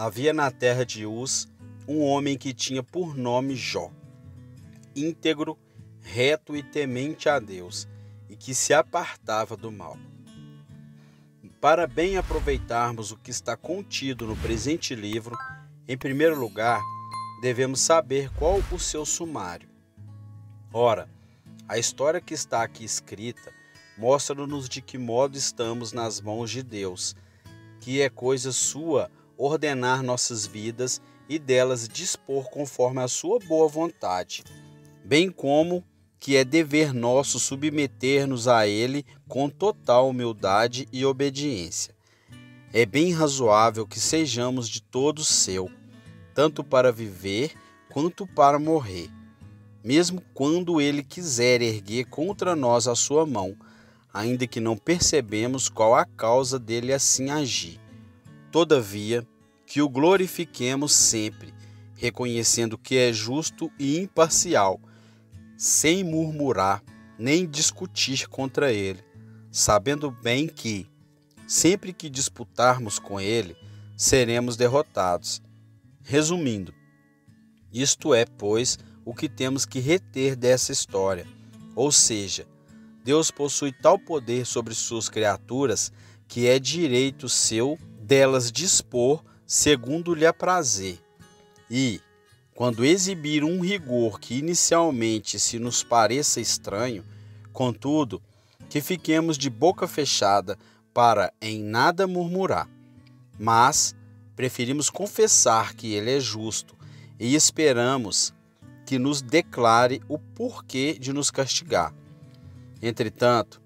Havia na terra de Uz um homem que tinha por nome Jó, íntegro, reto e temente a Deus, e que se apartava do mal. Para bem aproveitarmos o que está contido no presente livro, em primeiro lugar, devemos saber qual o seu sumário. Ora, a história que está aqui escrita mostra-nos de que modo estamos nas mãos de Deus, que é coisa sua ordenar nossas vidas e delas dispor conforme a sua boa vontade, bem como que é dever nosso submeter-nos a Ele com total humildade e obediência. É bem razoável que sejamos de todo seu, tanto para viver quanto para morrer, mesmo quando Ele quiser erguer contra nós a sua mão, ainda que não percebemos qual a causa dele assim agir. Todavia, que o glorifiquemos sempre, reconhecendo que é justo e imparcial, sem murmurar nem discutir contra ele, sabendo bem que, sempre que disputarmos com ele, seremos derrotados. Resumindo, isto é, pois, o que temos que reter dessa história, ou seja, Deus possui tal poder sobre suas criaturas que é direito seu delas dispor segundo lhe aprazir. E, quando exibir um rigor que inicialmente se nos pareça estranho, contudo, que fiquemos de boca fechada para em nada murmurar, mas preferimos confessar que ele é justo e esperamos que nos declare o porquê de nos castigar. Entretanto,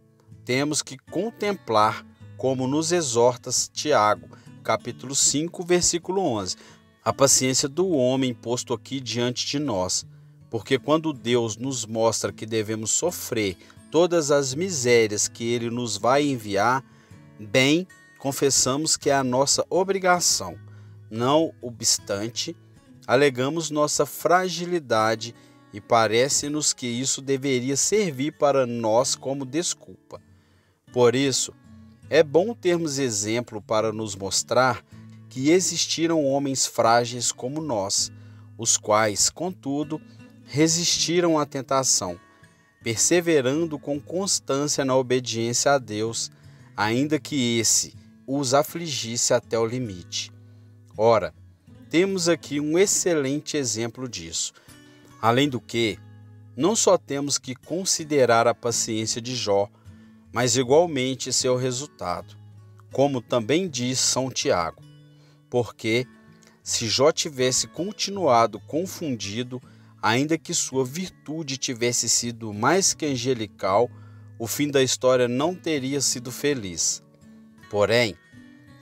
temos que contemplar como nos exorta Tiago, capítulo 5, versículo 11, a paciência do homem posto aqui diante de nós, porque quando Deus nos mostra que devemos sofrer todas as misérias que Ele nos vai enviar, bem, confessamos que é a nossa obrigação. Não obstante, alegamos nossa fragilidade e parece-nos que isso deveria servir para nós como desculpa. Por isso, é bom termos exemplo para nos mostrar que existiram homens frágeis como nós, os quais, contudo, resistiram à tentação, perseverando com constância na obediência a Deus, ainda que esse os afligisse até o limite. Ora, temos aqui um excelente exemplo disso. Além do que, não só temos que considerar a paciência de Jó, mas igualmente seu resultado, como também diz São Tiago. Porque, se Jó tivesse continuado confundido, ainda que sua virtude tivesse sido mais que angelical, o fim da história não teria sido feliz. Porém,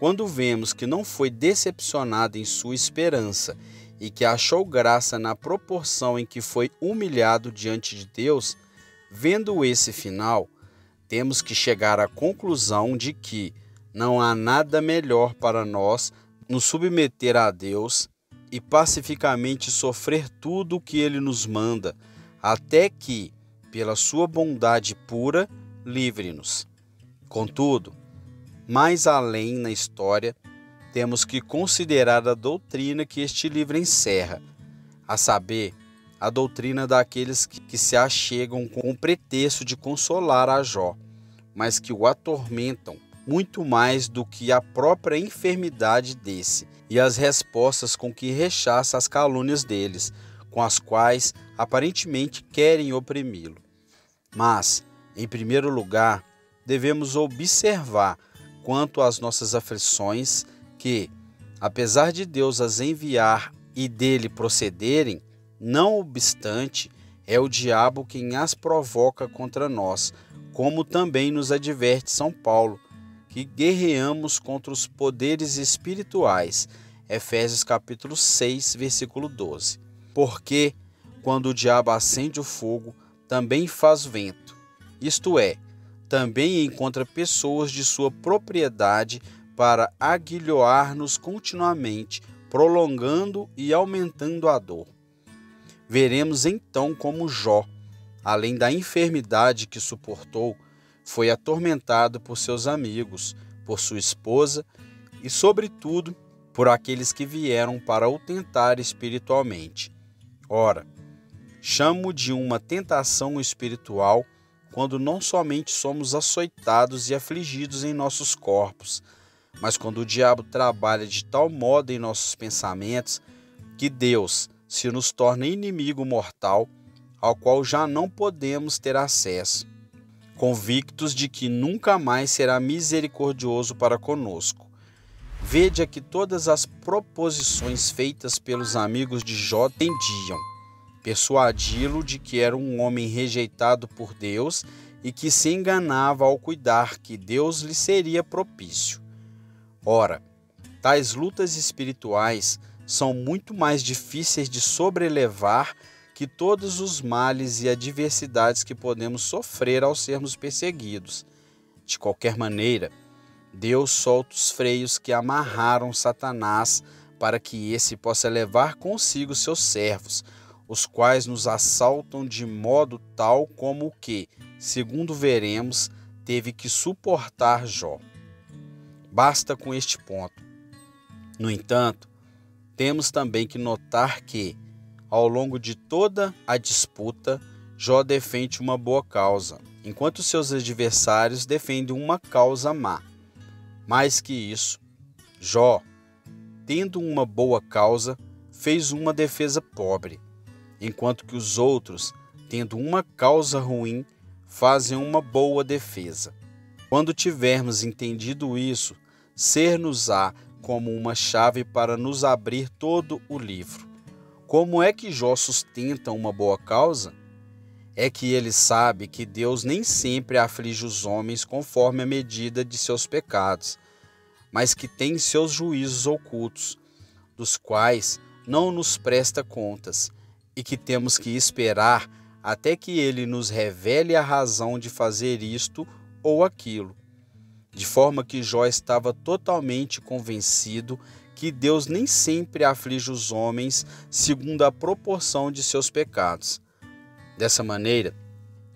quando vemos que não foi decepcionado em sua esperança e que achou graça na proporção em que foi humilhado diante de Deus, vendo esse final, temos que chegar à conclusão de que não há nada melhor para nós nos submeter a Deus e pacificamente sofrer tudo o que Ele nos manda, até que, pela sua bondade pura, livre-nos. Contudo, mais além na história, temos que considerar a doutrina que este livro encerra, a saber, a doutrina daqueles que se achegam com o pretexto de consolar a Jó, mas que o atormentam muito mais do que a própria enfermidade desse, e as respostas com que rechaça as calúnias deles, com as quais aparentemente querem oprimi-lo. Mas, em primeiro lugar, devemos observar quanto às nossas aflições, que, apesar de Deus as enviar e dele procederem, não obstante, é o diabo quem as provoca contra nós, como também nos adverte São Paulo, que guerreamos contra os poderes espirituais, Efésios capítulo 6, versículo 12. Porque, quando o diabo acende o fogo, também faz vento, isto é, também encontra pessoas de sua propriedade para aguilhoar-nos continuamente, prolongando e aumentando a dor. Veremos então como Jó, além da enfermidade que suportou, foi atormentado por seus amigos, por sua esposa e, sobretudo, por aqueles que vieram para o tentar espiritualmente. Ora, chamo de uma tentação espiritual quando não somente somos açoitados e afligidos em nossos corpos, mas quando o diabo trabalha de tal modo em nossos pensamentos que Deus se nos torna inimigo mortal, ao qual já não podemos ter acesso, convictos de que nunca mais será misericordioso para conosco. Vede aqui todas as proposições feitas pelos amigos de Jó tendiam persuadi-lo de que era um homem rejeitado por Deus e que se enganava ao cuidar que Deus lhe seria propício. Ora, tais lutas espirituais são muito mais difíceis de sobrelevar que todos os males e adversidades que podemos sofrer ao sermos perseguidos. De qualquer maneira, Deus solta os freios que amarraram Satanás para que esse possa levar consigo seus servos, os quais nos assaltam de modo tal como o que, segundo veremos, teve que suportar Jó. Basta com este ponto. No entanto, temos também que notar que, ao longo de toda a disputa, Jó defende uma boa causa, enquanto seus adversários defendem uma causa má. Mais que isso, Jó, tendo uma boa causa, fez uma defesa pobre, enquanto que os outros, tendo uma causa ruim, fazem uma boa defesa. Quando tivermos entendido isso, ser-nos-á como uma chave para nos abrir todo o livro. Como é que Jó sustenta uma boa causa? É que ele sabe que Deus nem sempre aflige os homens conforme a medida de seus pecados, mas que tem seus juízos ocultos, dos quais não nos presta contas, e que temos que esperar até que ele nos revele a razão de fazer isto ou aquilo. De forma que Jó estava totalmente convencido que Deus nem sempre aflige os homens segundo a proporção de seus pecados. Dessa maneira,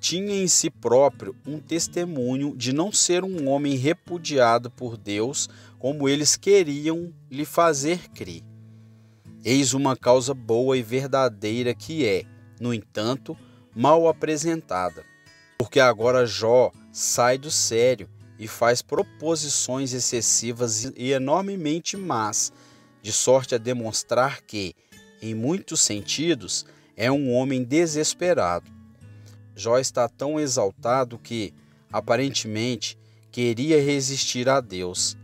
tinha em si próprio um testemunho de não ser um homem repudiado por Deus como eles queriam lhe fazer crer. Eis uma causa boa e verdadeira que é, no entanto, mal apresentada. Porque agora Jó sai do sério e faz proposições excessivas e enormemente más, de sorte a demonstrar que, em muitos sentidos, é um homem desesperado. Jó está tão exaltado que, aparentemente, queria resistir a Deus.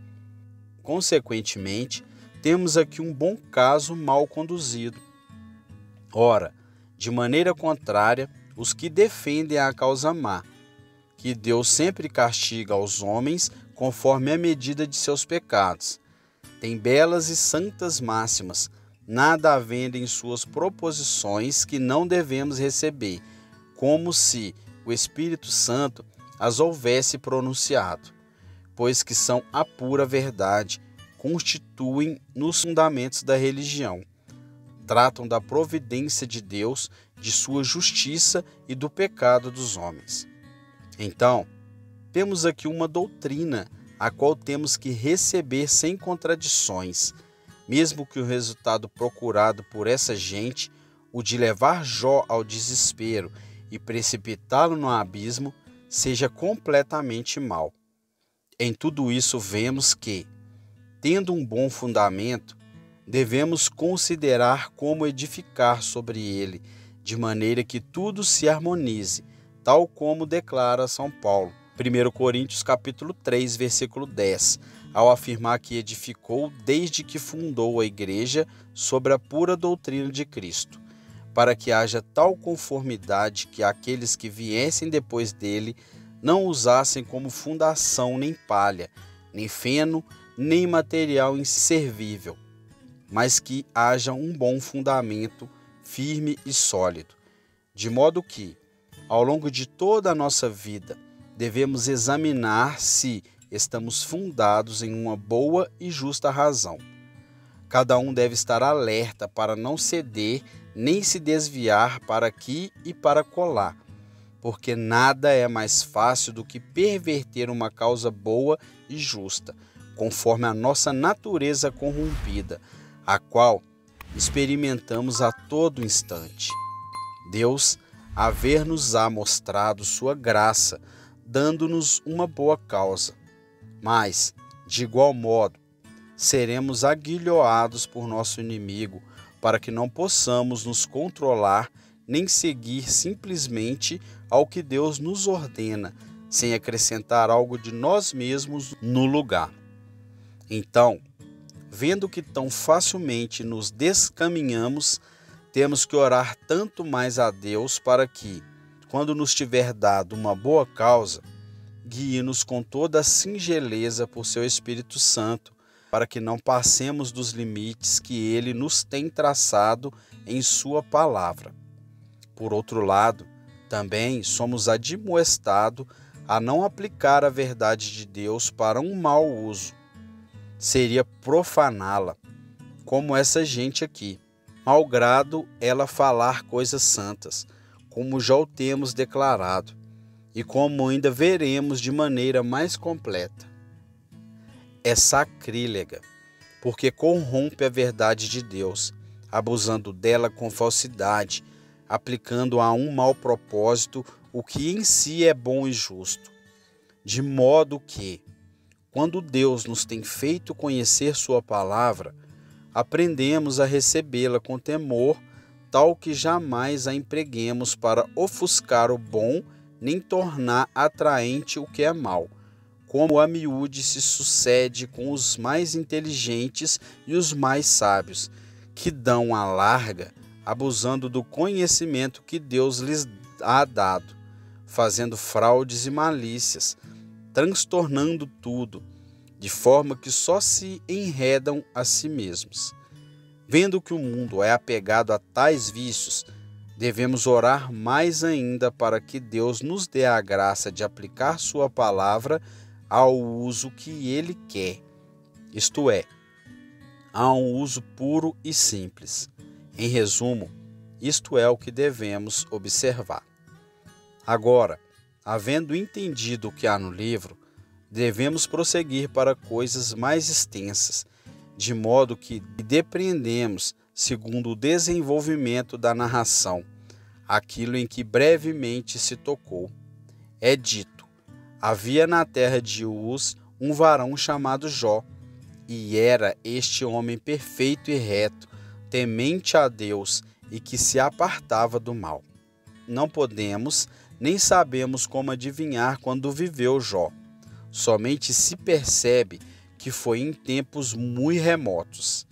Consequentemente, temos aqui um bom caso mal conduzido. Ora, de maneira contrária, os que defendem a causa má, que Deus sempre castiga aos homens conforme a medida de seus pecados, têm belas e santas máximas, nada havendo em suas proposições que não devemos receber, como se o Espírito Santo as houvesse pronunciado, pois que são a pura verdade, constituem nos fundamentos da religião, tratam da providência de Deus, de sua justiça e do pecado dos homens. Então, temos aqui uma doutrina a qual temos que receber sem contradições, mesmo que o resultado procurado por essa gente, o de levar Jó ao desespero e precipitá-lo no abismo, seja completamente mau. Em tudo isso vemos que, tendo um bom fundamento, devemos considerar como edificar sobre ele, de maneira que tudo se harmonize, tal como declara São Paulo, 1 Coríntios capítulo 3, versículo 10, ao afirmar que edificou desde que fundou a igreja sobre a pura doutrina de Cristo, para que haja tal conformidade que aqueles que viessem depois dele não usassem como fundação nem palha, nem feno, nem material inservível, mas que haja um bom fundamento firme e sólido, de modo que, ao longo de toda a nossa vida, devemos examinar se estamos fundados em uma boa e justa razão. Cada um deve estar alerta para não ceder nem se desviar para aqui e para colar, porque nada é mais fácil do que perverter uma causa boa e justa, conforme a nossa natureza corrompida, a qual experimentamos a todo instante. Deus haver-nos-á mostrado sua graça, dando-nos uma boa causa. Mas, de igual modo, seremos aguilhoados por nosso inimigo, para que não possamos nos controlar nem seguir simplesmente ao que Deus nos ordena, sem acrescentar algo de nós mesmos no lugar. Então, vendo que tão facilmente nos descaminhamos, temos que orar tanto mais a Deus para que, quando nos tiver dado uma boa causa, guie-nos com toda a singeleza por seu Espírito Santo, para que não passemos dos limites que Ele nos tem traçado em sua palavra. Por outro lado, também somos admoestados a não aplicar a verdade de Deus para um mau uso. Seria profaná-la, como essa gente aqui, malgrado ela falar coisas santas, como já o temos declarado, e como ainda veremos de maneira mais completa. É sacrílega, porque corrompe a verdade de Deus, abusando dela com falsidade, aplicando a um mau propósito o que em si é bom e justo. De modo que, quando Deus nos tem feito conhecer sua palavra, aprendemos a recebê-la com temor, tal que jamais a empreguemos para ofuscar o bom, nem tornar atraente o que é mau, como a miúde se sucede com os mais inteligentes e os mais sábios, que dão a larga, abusando do conhecimento que Deus lhes há dado, fazendo fraudes e malícias, transtornando tudo, de forma que só se enredam a si mesmos. Vendo que o mundo é apegado a tais vícios, devemos orar mais ainda para que Deus nos dê a graça de aplicar sua palavra ao uso que Ele quer, isto é, a um uso puro e simples. Em resumo, isto é o que devemos observar. Agora, havendo entendido o que há no livro, devemos prosseguir para coisas mais extensas, de modo que depreendemos, segundo o desenvolvimento da narração, aquilo em que brevemente se tocou. É dito: havia na terra de Uz um varão chamado Jó, e era este homem perfeito e reto, temente a Deus e que se apartava do mal. Não podemos nem sabemos como adivinhar quando viveu Jó. Somente se percebe que foi em tempos muito remotos.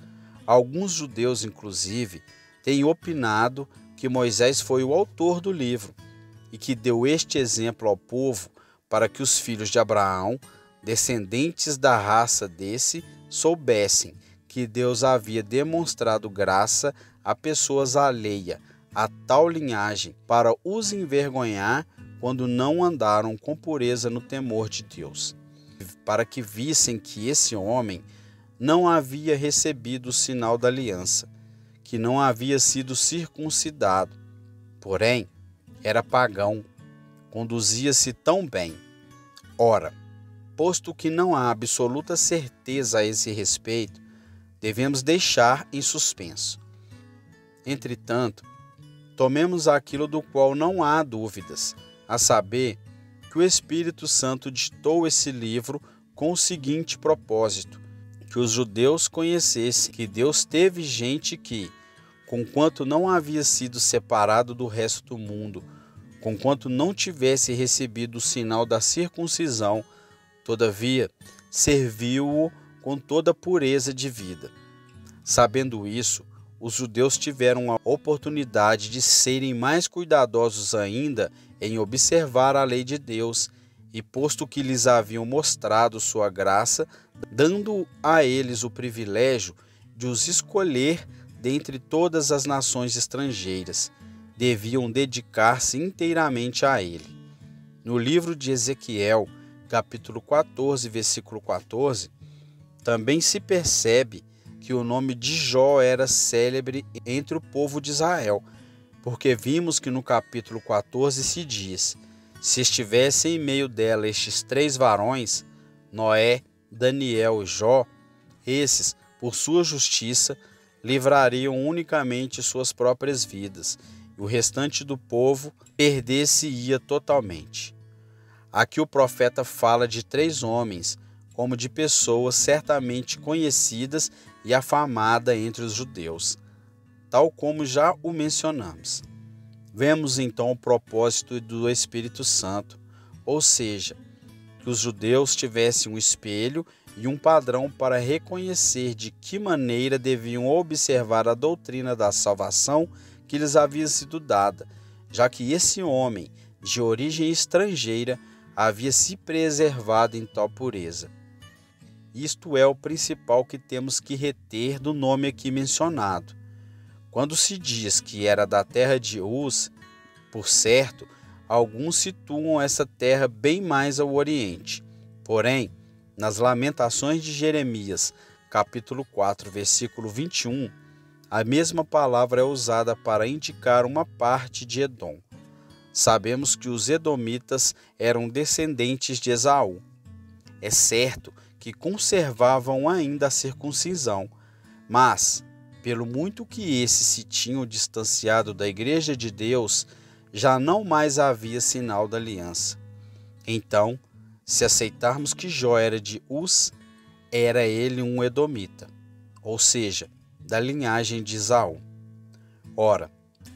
Alguns judeus, inclusive, têm opinado que Moisés foi o autor do livro e que deu este exemplo ao povo para que os filhos de Abraão, descendentes da raça desse, soubessem que Deus havia demonstrado graça a pessoas alheias a tal linhagem para os envergonhar quando não andaram com pureza no temor de Deus, para que vissem que esse homem não havia recebido o sinal da aliança, que não havia sido circuncidado, porém era pagão, conduzia-se tão bem. Ora, posto que não há absoluta certeza a esse respeito, devemos deixar em suspenso. Entretanto, tomemos aquilo do qual não há dúvidas, a saber, que o Espírito Santo ditou esse livro com o seguinte propósito: que os judeus conhecessem que Deus teve gente que, conquanto não havia sido separado do resto do mundo, conquanto não tivesse recebido o sinal da circuncisão, todavia serviu-o com toda pureza de vida. Sabendo isso, os judeus tiveram a oportunidade de serem mais cuidadosos ainda em observar a lei de Deus, e posto que lhes haviam mostrado sua graça, dando a eles o privilégio de os escolher dentre todas as nações estrangeiras, deviam dedicar-se inteiramente a ele. No livro de Ezequiel, capítulo 14, versículo 14, também se percebe que o nome de Jó era célebre entre o povo de Israel, porque vimos que no capítulo 14 se diz: se estivessem em meio dela estes 3 varões, Noé, Daniel e Jó, esses, por sua justiça, livrariam unicamente suas próprias vidas, e o restante do povo perder-se-ia totalmente. Aqui o profeta fala de 3 homens, como de pessoas certamente conhecidas e afamadas entre os judeus, tal como já o mencionamos. Vemos então o propósito do Espírito Santo, ou seja, que os judeus tivessem um espelho e um padrão para reconhecer de que maneira deviam observar a doutrina da salvação que lhes havia sido dada, já que esse homem, de origem estrangeira, havia se preservado em tal pureza. Isto é o principal que temos que reter do nome aqui mencionado. Quando se diz que era da terra de Uz, por certo, alguns situam essa terra bem mais ao oriente. Porém, nas Lamentações de Jeremias, capítulo 4, versículo 21, a mesma palavra é usada para indicar uma parte de Edom. Sabemos que os edomitas eram descendentes de Esaú. É certo que conservavam ainda a circuncisão, mas, pelo muito que esses se tinham distanciado da Igreja de Deus, já não mais havia sinal da aliança. Então, se aceitarmos que Jó era de Uz, era ele um edomita, ou seja, da linhagem de Esaú. Ora,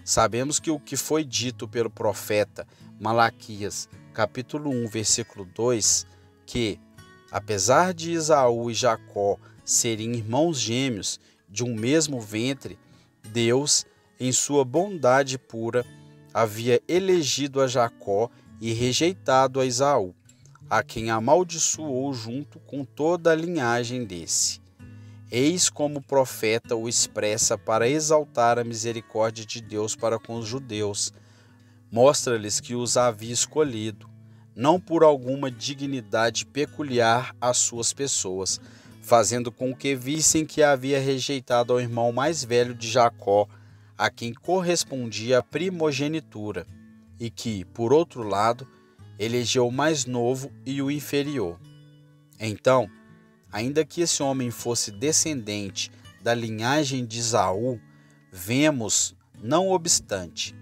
sabemos que o que foi dito pelo profeta Malaquias, capítulo 1, versículo 2, que, apesar de Esaú e Jacó serem irmãos gêmeos de um mesmo ventre, Deus, em sua bondade pura, havia elegido a Jacó e rejeitado a Esaú, a quem amaldiçoou junto com toda a linhagem desse. Eis como o profeta o expressa para exaltar a misericórdia de Deus para com os judeus. Mostra-lhes que os havia escolhido, não por alguma dignidade peculiar às suas pessoas, fazendo com que vissem que havia rejeitado ao irmão mais velho de Jacó, a quem correspondia a primogenitura, e que, por outro lado, elegeu o mais novo e o inferior. Então, ainda que esse homem fosse descendente da linhagem de Esaú, vemos, não obstante,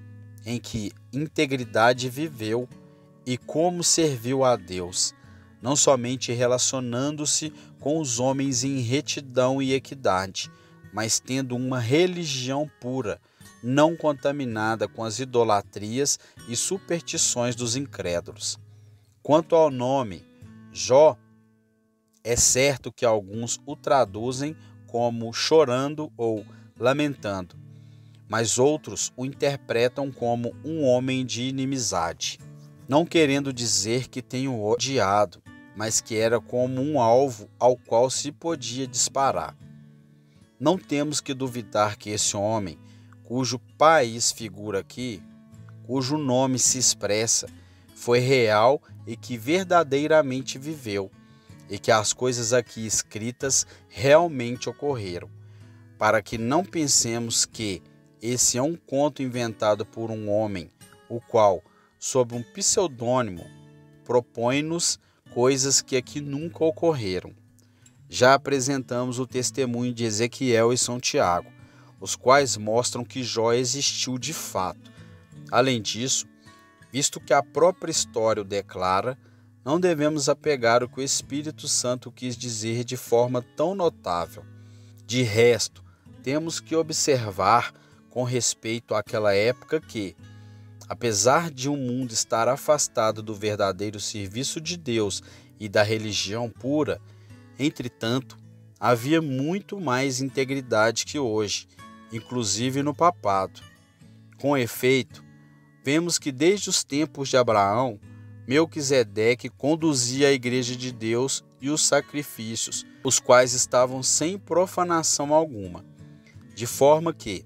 em que integridade viveu e como serviu a Deus, não somente relacionando-se com os homens em retidão e equidade, mas tendo uma religião pura, não contaminada com as idolatrias e superstições dos incrédulos. Quanto ao nome Jó, é certo que alguns o traduzem como chorando ou lamentando, mas outros o interpretam como um homem de inimizade, não querendo dizer que tenha odiado, mas que era como um alvo ao qual se podia disparar. Não temos que duvidar que esse homem, cujo país figura aqui, cujo nome se expressa, foi real e que verdadeiramente viveu, e que as coisas aqui escritas realmente ocorreram, para que não pensemos que esse é um conto inventado por um homem, o qual, sob um pseudônimo, propõe-nos coisas que aqui nunca ocorreram. Já apresentamos o testemunho de Ezequiel e São Tiago, os quais mostram que Jó existiu de fato. Além disso, visto que a própria história o declara, não devemos apegar o que o Espírito Santo quis dizer de forma tão notável. De resto, temos que observar com respeito àquela época que, apesar de o mundo estar afastado do verdadeiro serviço de Deus e da religião pura, entretanto, havia muito mais integridade que hoje, inclusive no papado. Com efeito, vemos que desde os tempos de Abraão, Melquisedeque conduzia a igreja de Deus e os sacrifícios, os quais estavam sem profanação alguma, de forma que,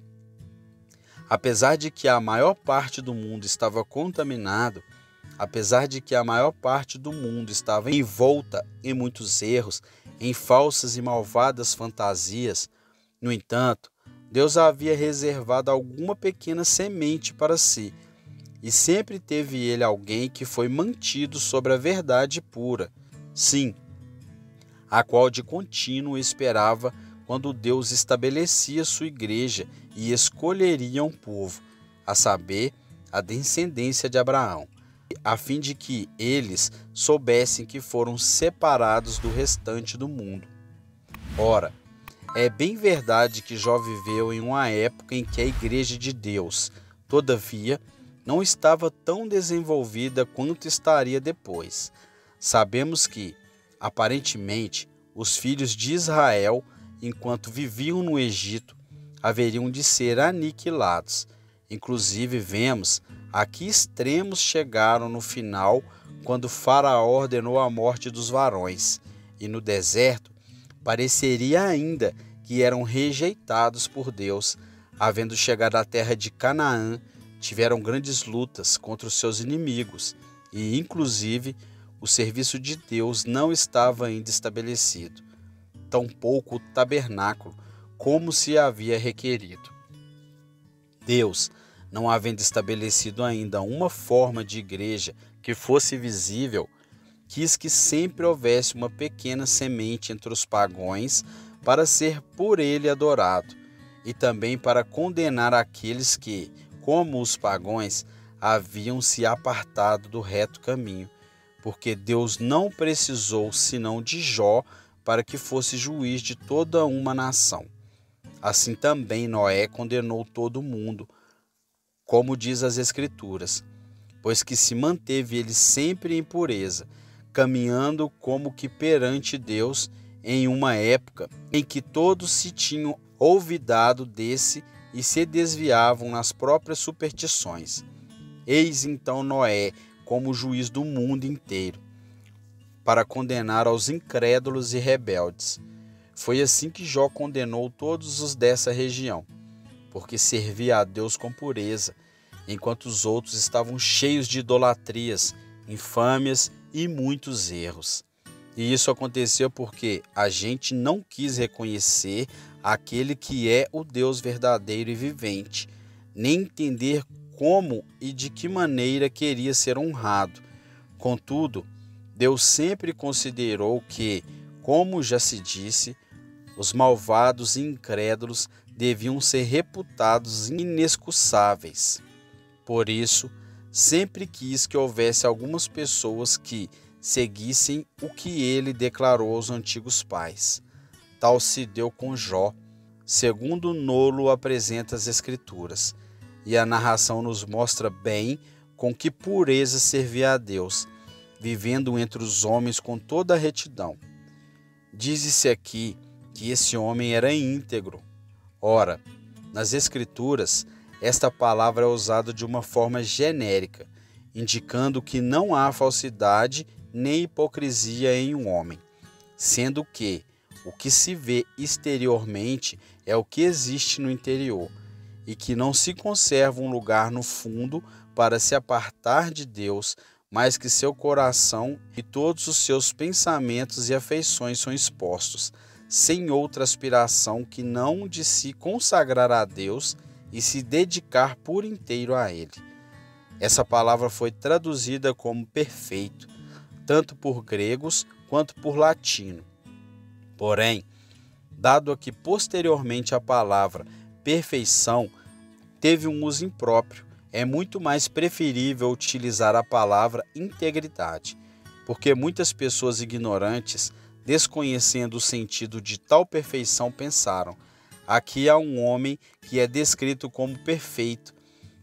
apesar de que a maior parte do mundo estava contaminado, apesar de que a maior parte do mundo estava envolta em muitos erros, em falsas e malvadas fantasias, no entanto, Deus havia reservado alguma pequena semente para si, e sempre teve ele alguém que foi mantido sobre a verdade pura. Sim, a qual de contínuo esperava quando Deus estabelecia sua igreja e escolheria um povo, a saber, a descendência de Abraão, a fim de que eles soubessem que foram separados do restante do mundo. Ora, é bem verdade que Jó viveu em uma época em que a igreja de Deus, todavia, não estava tão desenvolvida quanto estaria depois. Sabemos que, aparentemente, os filhos de Israel, enquanto viviam no Egito, haveriam de ser aniquilados. Inclusive, vemos a que extremos chegaram no final, quando Faraó ordenou a morte dos varões, e no deserto pareceria ainda que eram rejeitados por Deus. Havendo chegado à terra de Canaã, tiveram grandes lutas contra os seus inimigos, e inclusive o serviço de Deus não estava ainda estabelecido, tampouco o tabernáculo, como se havia requerido. Deus, não havendo estabelecido ainda uma forma de igreja que fosse visível, quis que sempre houvesse uma pequena semente entre os pagãos para ser por ele adorado, e também para condenar aqueles que, como os pagãos, haviam se apartado do reto caminho, porque Deus não precisou senão de Jó para que fosse juiz de toda uma nação. Assim também Noé condenou todo o mundo, como diz as Escrituras, pois que se manteve ele sempre em pureza, caminhando como que perante Deus em uma época em que todos se tinham olvidado desse e se desviavam nas próprias superstições. Eis então Noé como juiz do mundo inteiro, para condenar aos incrédulos e rebeldes. Foi assim que Jó condenou todos os dessa região, porque servia a Deus com pureza, enquanto os outros estavam cheios de idolatrias, infâmias e muitos erros. E isso aconteceu porque a gente não quis reconhecer aquele que é o Deus verdadeiro e vivente, nem entender como e de que maneira queria ser honrado. Contudo, Deus sempre considerou que, como já se disse, os malvados e incrédulos deviam ser reputados inexcusáveis. Por isso, sempre quis que houvesse algumas pessoas que seguissem o que ele declarou aos antigos pais. Tal se deu com Jó, segundo Nolo apresenta as Escrituras, e a narração nos mostra bem com que pureza servia a Deus, vivendo entre os homens com toda a retidão. Diz-se aqui que esse homem era íntegro. Ora, nas Escrituras, esta palavra é usada de uma forma genérica, indicando que não há falsidade nem hipocrisia em um homem, sendo que o que se vê exteriormente é o que existe no interior, e que não se conserva um lugar no fundo para se apartar de Deus, mas que seu coração e todos os seus pensamentos e afeições são expostos, sem outra aspiração que não de se consagrar a Deus e se dedicar por inteiro a Ele. Essa palavra foi traduzida como perfeito, tanto por gregos quanto por latino. Porém, dado que posteriormente a palavra perfeição teve um uso impróprio, é muito mais preferível utilizar a palavra integridade, porque muitas pessoas ignorantes, desconhecendo o sentido de tal perfeição, pensaram: aqui há um homem que é descrito como perfeito,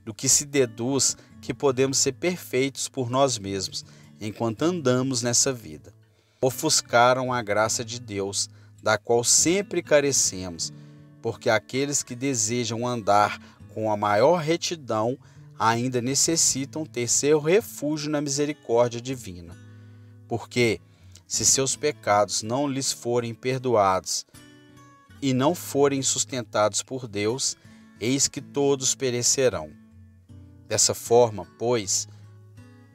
do que se deduz que podemos ser perfeitos por nós mesmos, enquanto andamos nessa vida. Ofuscaram a graça de Deus, da qual sempre carecemos, porque aqueles que desejam andar com a maior retidão ainda necessitam ter seu refúgio na misericórdia divina. Porque, se seus pecados não lhes forem perdoados e não forem sustentados por Deus, eis que todos perecerão. Dessa forma, pois,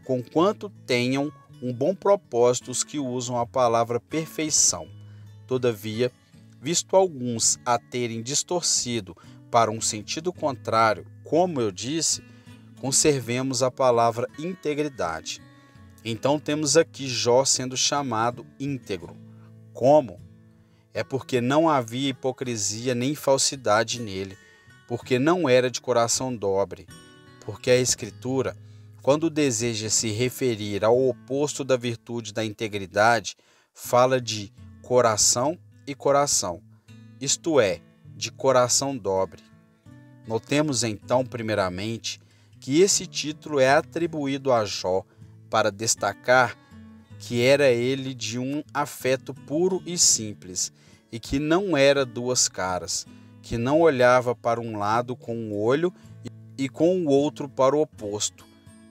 conquanto tenham um bom propósito os que usam a palavra perfeição, todavia, visto alguns a terem distorcido para um sentido contrário, como eu disse, conservemos a palavra integridade. Então temos aqui Jó sendo chamado íntegro. Como? É porque não havia hipocrisia nem falsidade nele, porque não era de coração dobre. Porque a Escritura, quando deseja se referir ao oposto da virtude da integridade, fala de coração e coração, isto é, de coração dobre. Notemos então, primeiramente, que esse título é atribuído a Jó para destacar que era ele de um afeto puro e simples, e que não era duas caras, que não olhava para um lado com um olho e com o outro para o oposto,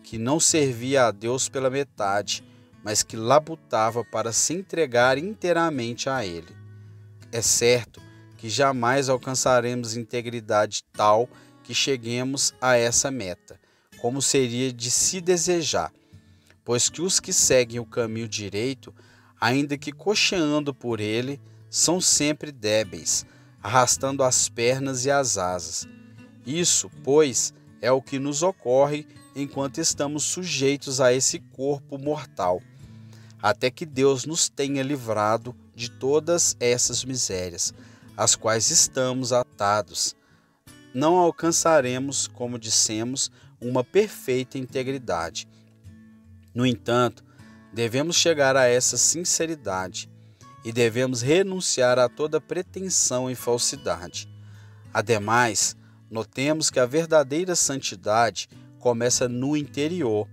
que não servia a Deus pela metade, mas que labutava para se entregar inteiramente a Ele. É certo que jamais alcançaremos integridade tal que cheguemos a essa meta, como seria de se desejar, pois que os que seguem o caminho direito, ainda que cocheando por ele, são sempre débeis, arrastando as pernas e as asas. Isso, pois, é o que nos ocorre enquanto estamos sujeitos a esse corpo mortal, até que Deus nos tenha livrado de todas essas misérias, às quais estamos atados. Não alcançaremos, como dissemos, uma perfeita integridade. No entanto, devemos chegar a essa sinceridade e devemos renunciar a toda pretensão e falsidade. Ademais, notemos que a verdadeira santidade começa no interior,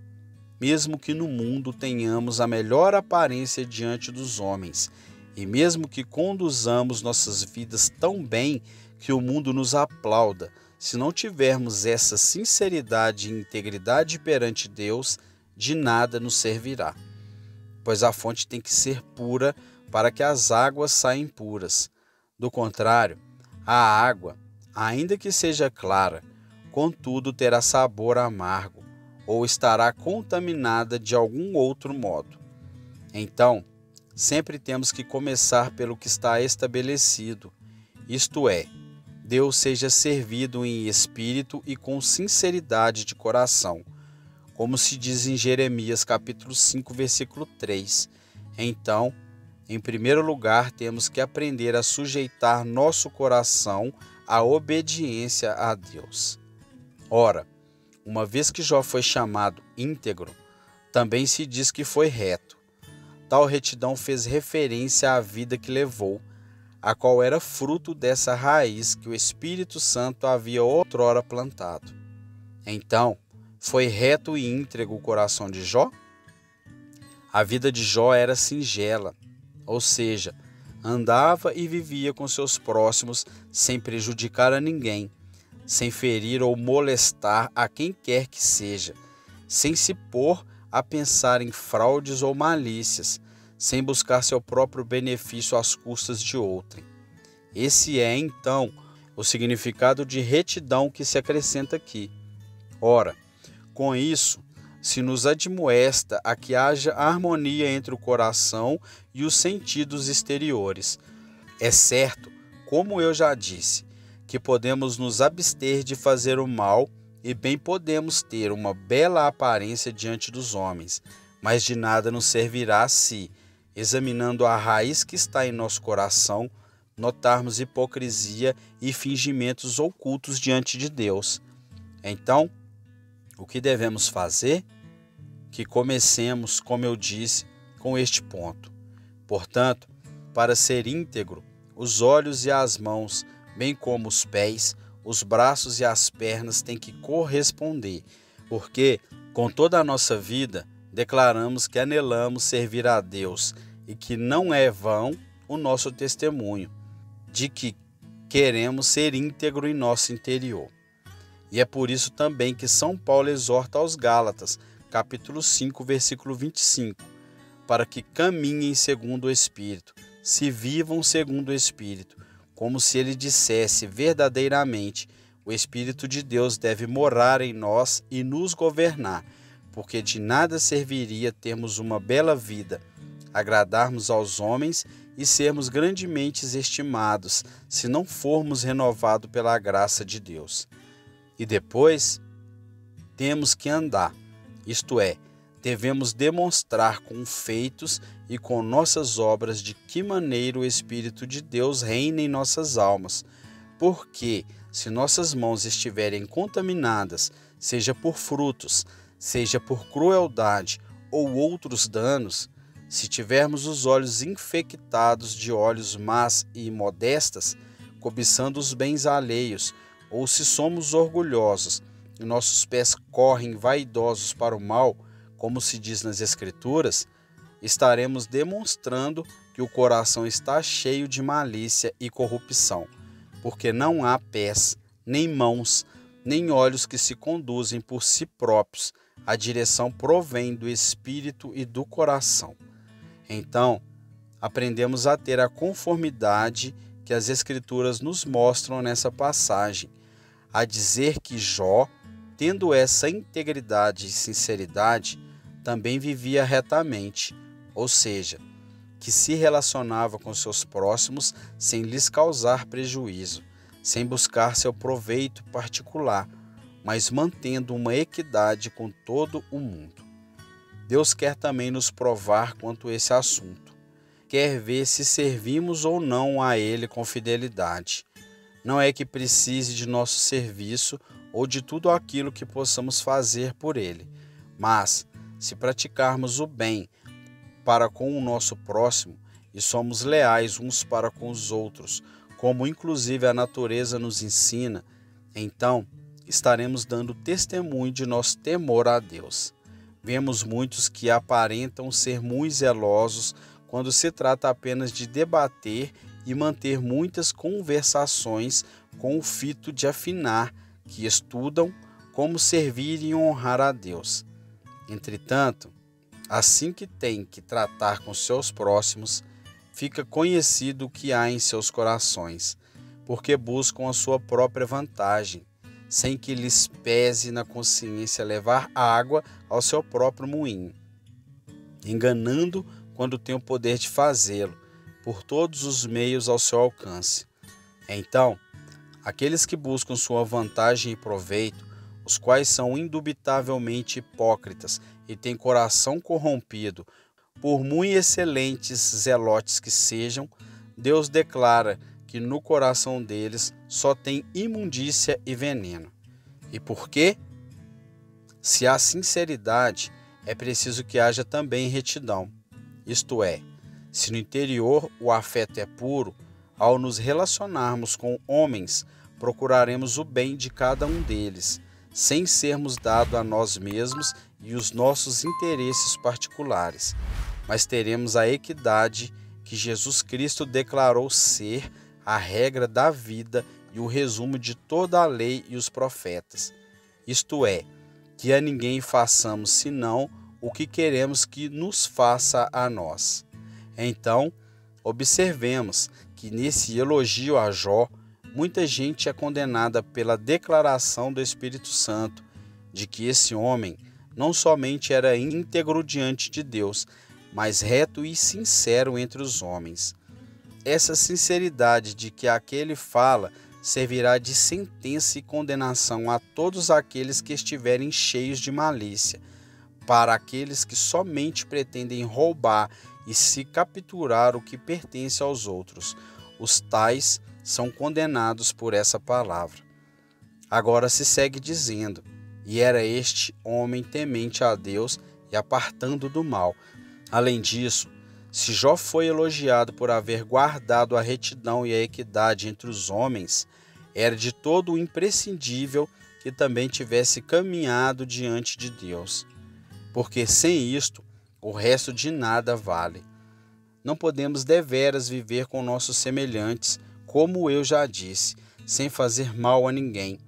mesmo que no mundo tenhamos a melhor aparência diante dos homens, e mesmo que conduzamos nossas vidas tão bem que o mundo nos aplauda, se não tivermos essa sinceridade e integridade perante Deus, de nada nos servirá. Pois a fonte tem que ser pura para que as águas saiam puras. Do contrário, a água, ainda que seja clara, contudo terá sabor amargo, ou estará contaminada de algum outro modo. Então, sempre temos que começar pelo que está estabelecido, isto é, Deus seja servido em espírito e com sinceridade de coração, como se diz em Jeremias capítulo 5, versículo 3. Então, em primeiro lugar, temos que aprender a sujeitar nosso coração à obediência a Deus. Ora, uma vez que Jó foi chamado íntegro, também se diz que foi reto. Tal retidão fez referência à vida que levou, a qual era fruto dessa raiz que o Espírito Santo havia outrora plantado. Então, foi reto e íntegro o coração de Jó? A vida de Jó era singela, ou seja, andava e vivia com seus próximos sem prejudicar a ninguém, sem ferir ou molestar a quem quer que seja, sem se pôr a pensar em fraudes ou malícias, sem buscar seu próprio benefício às custas de outrem. Esse é, então, o significado de retidão que se acrescenta aqui. Ora, com isso, se nos admoesta a que haja harmonia entre o coração e os sentidos exteriores. É certo, como eu já disse, que podemos nos abster de fazer o mal e bem podemos ter uma bela aparência diante dos homens, mas de nada nos servirá se, examinando a raiz que está em nosso coração, notarmos hipocrisia e fingimentos ocultos diante de Deus. Então, o que devemos fazer? Que comecemos, como eu disse, com este ponto. Portanto, para ser íntegro, os olhos e as mãos, bem como os pés, os braços e as pernas têm que corresponder, porque, com toda a nossa vida, declaramos que anelamos servir a Deus e que não é vão o nosso testemunho, de que queremos ser íntegro em nosso interior. E é por isso também que São Paulo exorta aos Gálatas, capítulo 5, versículo 25, para que caminhem segundo o Espírito, se vivam segundo o Espírito, como se ele dissesse verdadeiramente: o Espírito de Deus deve morar em nós e nos governar, porque de nada serviria termos uma bela vida, agradarmos aos homens e sermos grandemente estimados, se não formos renovados pela graça de Deus. E depois, temos que andar, isto é, devemos demonstrar com feitos e com nossas obras de que maneira o Espírito de Deus reina em nossas almas. Porque, se nossas mãos estiverem contaminadas, seja por frutos, seja por crueldade ou outros danos, se tivermos os olhos infectados de olhos más e imodestas, cobiçando os bens alheios, ou se somos orgulhosos e nossos pés correm vaidosos para o mal, como se diz nas Escrituras, estaremos demonstrando que o coração está cheio de malícia e corrupção, porque não há pés, nem mãos, nem olhos que se conduzem por si próprios. A direção provém do Espírito e do coração. Então, aprendemos a ter a conformidade que as Escrituras nos mostram nessa passagem, a dizer que Jó, tendo essa integridade e sinceridade, também vivia retamente, ou seja, que se relacionava com seus próximos sem lhes causar prejuízo, sem buscar seu proveito particular, mas mantendo uma equidade com todo o mundo. Deus quer também nos provar quanto a esse assunto. Quer ver se servimos ou não a Ele com fidelidade. Não é que precise de nosso serviço ou de tudo aquilo que possamos fazer por Ele, mas, se praticarmos o bem para com o nosso próximo e somos leais uns para com os outros, como inclusive a natureza nos ensina, então estaremos dando testemunho de nosso temor a Deus. Vemos muitos que aparentam ser muito zelosos quando se trata apenas de debater e manter muitas conversações com o fito de afinar, que estudam como servir e honrar a Deus. Entretanto, assim que tem que tratar com seus próximos, fica conhecido o que há em seus corações, porque buscam a sua própria vantagem, sem que lhes pese na consciência levar água ao seu próprio moinho, enganando quando tem o poder de fazê-lo, por todos os meios ao seu alcance. Então, aqueles que buscam sua vantagem e proveito, os quais são indubitavelmente hipócritas e têm coração corrompido, por muito excelentes zelotes que sejam, Deus declara que no coração deles só tem imundícia e veneno. E por quê? Se há sinceridade, é preciso que haja também retidão. Isto é, se no interior o afeto é puro, ao nos relacionarmos com homens, procuraremos o bem de cada um deles, sem sermos dados a nós mesmos e os nossos interesses particulares, mas teremos a equidade que Jesus Cristo declarou ser a regra da vida e o resumo de toda a lei e os profetas. Isto é, que a ninguém façamos senão o que queremos que nos faça a nós. Então, observemos que nesse elogio a Jó, muita gente é condenada pela declaração do Espírito Santo de que esse homem não somente era íntegro diante de Deus, mas reto e sincero entre os homens. Essa sinceridade de que aquele fala servirá de sentença e condenação a todos aqueles que estiverem cheios de malícia, para aqueles que somente pretendem roubar e se capturar o que pertence aos outros. Os tais são condenados por essa palavra. Agora se segue dizendo, e era este homem temente a Deus e apartando do mal. Além disso, se Jó foi elogiado por haver guardado a retidão e a equidade entre os homens, era de todo imprescindível que também tivesse caminhado diante de Deus, porque sem isto o resto de nada vale. Não podemos deveras viver com nossos semelhantes, como eu já disse, sem fazer mal a ninguém,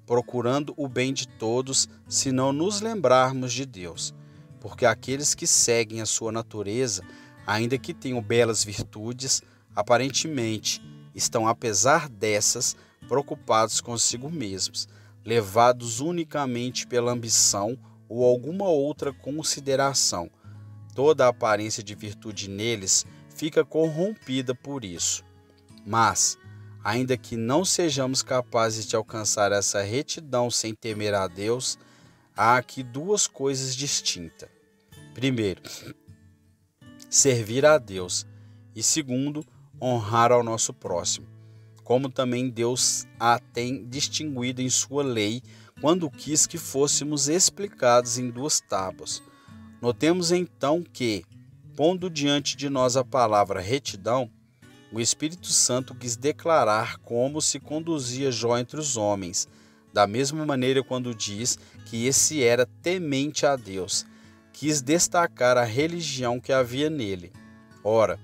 procurando o bem de todos, se não nos lembrarmos de Deus, porque aqueles que seguem a sua natureza, ainda que tenham belas virtudes, aparentemente estão, apesar dessas, preocupados consigo mesmos, levados unicamente pela ambição ou alguma outra consideração. Toda a aparência de virtude neles fica corrompida por isso. Mas, ainda que não sejamos capazes de alcançar essa retidão sem temer a Deus, há aqui duas coisas distintas. Primeiro, servir a Deus. E segundo, honrar ao nosso próximo, como também Deus a tem distinguido em sua lei, quando quis que fôssemos explicados em 2 tábuas. Notemos então que, pondo diante de nós a palavra retidão, o Espírito Santo quis declarar como se conduzia Jó entre os homens, da mesma maneira quando diz que esse era temente a Deus, quis destacar a religião que havia nele. Ora,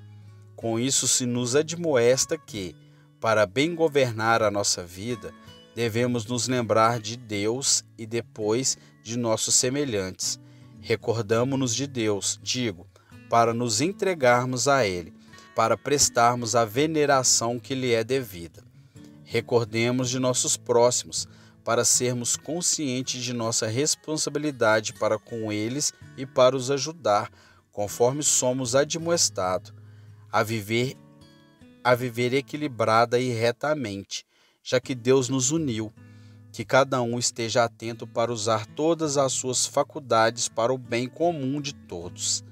com isso se nos admoesta que, para bem governar a nossa vida, devemos nos lembrar de Deus e depois de nossos semelhantes. Recordamo-nos de Deus, para nos entregarmos a Ele, para prestarmos a veneração que lhe é devida. Recordemos de nossos próximos, para sermos conscientes de nossa responsabilidade para com eles e para os ajudar, conforme somos admoestados, a viver equilibrada e retamente, já que Deus nos uniu, que cada um esteja atento para usar todas as suas faculdades para o bem comum de todos.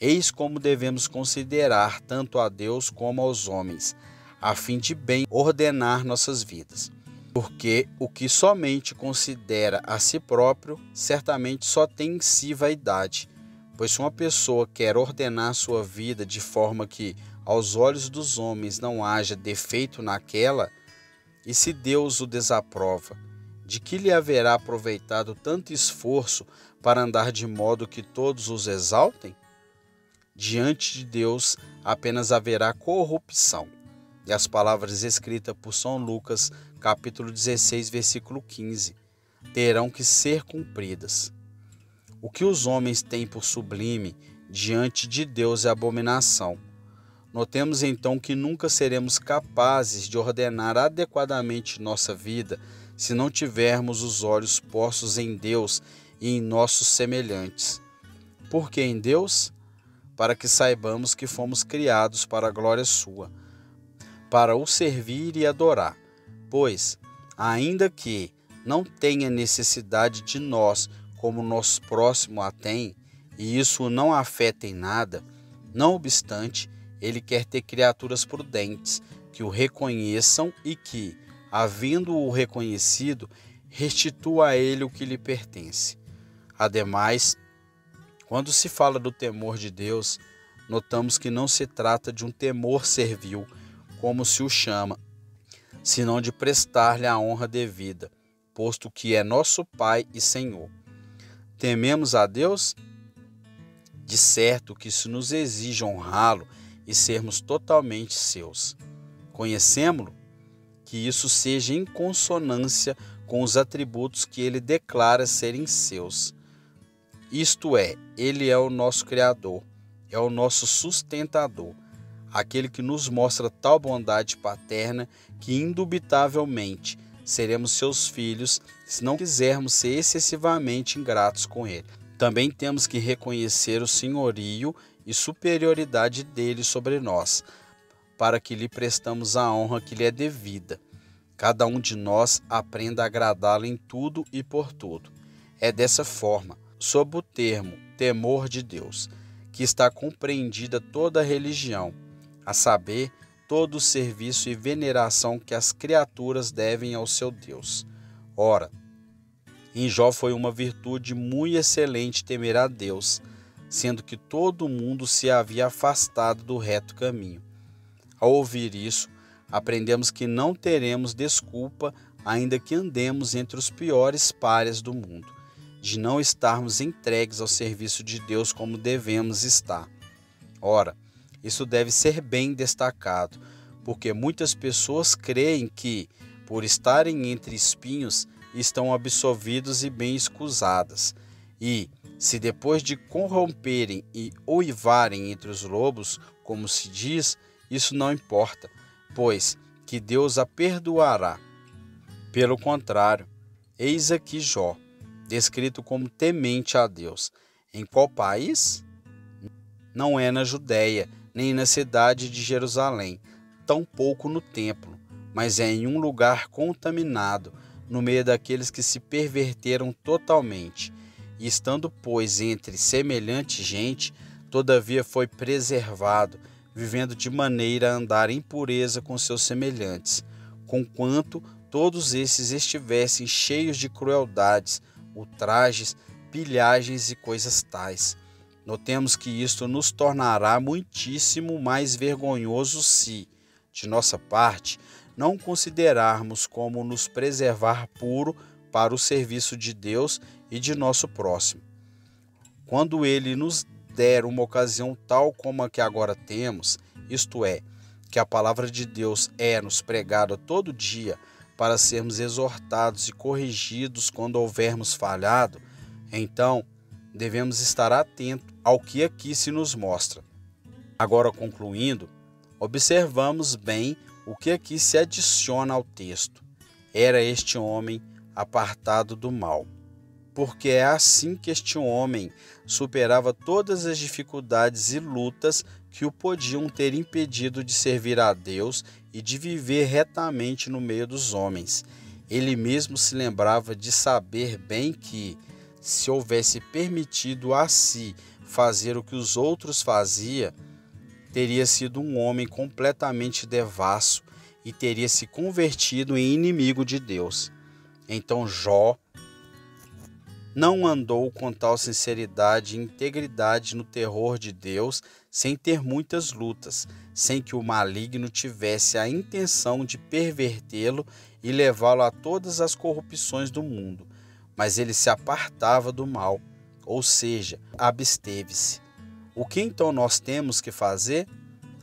Eis como devemos considerar tanto a Deus como aos homens, a fim de bem ordenar nossas vidas. Porque o que somente considera a si próprio, certamente só tem em si vaidade. Pois se uma pessoa quer ordenar sua vida de forma que, aos olhos dos homens, não haja defeito naquela, e se Deus o desaprova, de que lhe haverá aproveitado tanto esforço para andar de modo que todos os exaltem? Diante de Deus apenas haverá corrupção. E as palavras escritas por São Lucas, capítulo 16, versículo 15, terão que ser cumpridas. O que os homens têm por sublime, diante de Deus é abominação. Notemos então que nunca seremos capazes de ordenar adequadamente nossa vida se não tivermos os olhos postos em Deus e em nossos semelhantes. Por que em Deus? Para que saibamos que fomos criados para a glória sua, para o servir e adorar. Pois, ainda que não tenha necessidade de nós como nosso próximo a tem, e isso não afeta em nada, não obstante, ele quer ter criaturas prudentes, que o reconheçam e que, havendo-o reconhecido, restitua a ele o que lhe pertence. Ademais, quando se fala do temor de Deus, notamos que não se trata de um temor servil, como se o chama, senão de prestar-lhe a honra devida, posto que é nosso Pai e Senhor. Tememos a Deus? De certo que isso nos exige honrá-lo e sermos totalmente seus. Conhecemo-lo? Que isso seja em consonância com os atributos que ele declara serem seus. Isto é, ele é o nosso Criador, é o nosso sustentador, aquele que nos mostra tal bondade paterna que indubitavelmente seremos seus filhos se não quisermos ser excessivamente ingratos com ele. Também temos que reconhecer o senhorio e superioridade dele sobre nós, para que lhe prestamos a honra que lhe é devida. Cada um de nós aprenda a agradá-lo em tudo e por tudo. É dessa forma, sob o termo temor de Deus, que está compreendida toda a religião, a saber, todo o serviço e veneração que as criaturas devem ao seu Deus. Ora, em Jó foi uma virtude muito excelente temer a Deus, sendo que todo mundo se havia afastado do reto caminho. Ao ouvir isso, aprendemos que não teremos desculpa, ainda que andemos entre os piores párias do mundo, de não estarmos entregues ao serviço de Deus como devemos estar. Ora, isso deve ser bem destacado, porque muitas pessoas creem que, por estarem entre espinhos, estão absolvidos e bem escusadas. E, se depois de corromperem e uivarem entre os lobos, como se diz, isso não importa, pois que Deus a perdoará. Pelo contrário, eis aqui Jó, descrito como temente a Deus. Em qual país? Não é na Judéia, nem na cidade de Jerusalém, tampouco no templo, mas é em um lugar contaminado, no meio daqueles que se perverteram totalmente, e estando, pois, entre semelhante gente, todavia foi preservado, vivendo de maneira a andar em pureza com seus semelhantes, conquanto todos esses estivessem cheios de crueldades, ultrajes, pilhagens e coisas tais. Notemos que isto nos tornará muitíssimo mais vergonhoso se, de nossa parte, não considerarmos como nos preservar puro para o serviço de Deus e de nosso próximo. Quando Ele nos der uma ocasião tal como a que agora temos, isto é, que a palavra de Deus é-nos pregada todo dia para sermos exortados e corrigidos quando houvermos falhado, então devemos estar atentos ao que aqui se nos mostra. Agora, concluindo, observamos bem o que aqui se adiciona ao texto. Era este homem apartado do mal. Porque é assim que este homem superava todas as dificuldades e lutas que o podiam ter impedido de servir a Deus e de viver retamente no meio dos homens. Ele mesmo se lembrava de saber bem que, se houvesse permitido a si fazer o que os outros faziam, teria sido um homem completamente devasso e teria se convertido em inimigo de Deus. Então Jó não andou com tal sinceridade e integridade no terror de Deus, sem ter muitas lutas, sem que o maligno tivesse a intenção de pervertê-lo e levá-lo a todas as corrupções do mundo. Mas ele se apartava do mal, ou seja, absteve-se. O que então nós temos que fazer?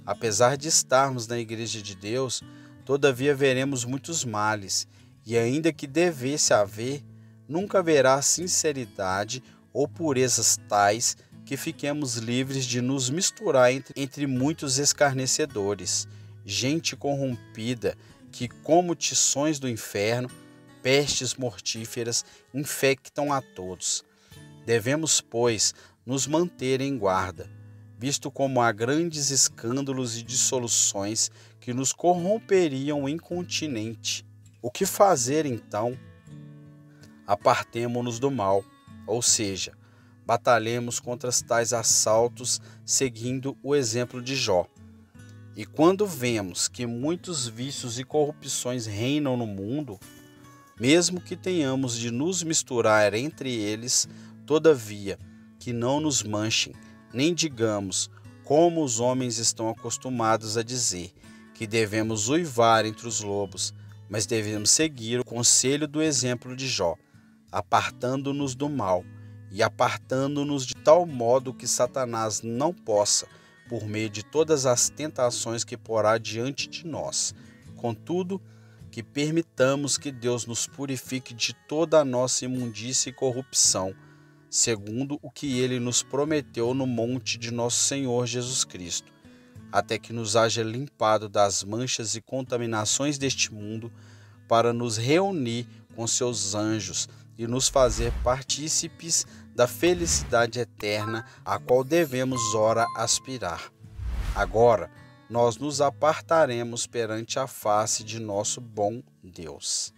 Apesar de estarmos na Igreja de Deus, todavia veremos muitos males, e ainda que devesse haver, nunca haverá sinceridade ou purezas tais que fiquemos livres de nos misturar entre muitos escarnecedores, gente corrompida que, como tições do inferno, pestes mortíferas, infectam a todos. Devemos, pois, nos manter em guarda, visto como há grandes escândalos e dissoluções que nos corromperiam incontinenti. O que fazer, então? Apartemo-nos do mal, ou seja, batalhemos contra tais assaltos seguindo o exemplo de Jó. E quando vemos que muitos vícios e corrupções reinam no mundo, mesmo que tenhamos de nos misturar entre eles, todavia, que não nos manchem, nem digamos, como os homens estão acostumados a dizer, que devemos uivar entre os lobos, mas devemos seguir o conselho do exemplo de Jó, apartando-nos do mal e apartando-nos de tal modo que Satanás não possa, por meio de todas as tentações que porá diante de nós. Contudo, que permitamos que Deus nos purifique de toda a nossa imundícia e corrupção, segundo o que Ele nos prometeu no monte de nosso Senhor Jesus Cristo, até que nos haja limpado das manchas e contaminações deste mundo, para nos reunir com seus anjos e nos fazer partícipes da felicidade eterna, a qual devemos ora aspirar. Agora, nós nos apartaremos perante a face de nosso bom Deus.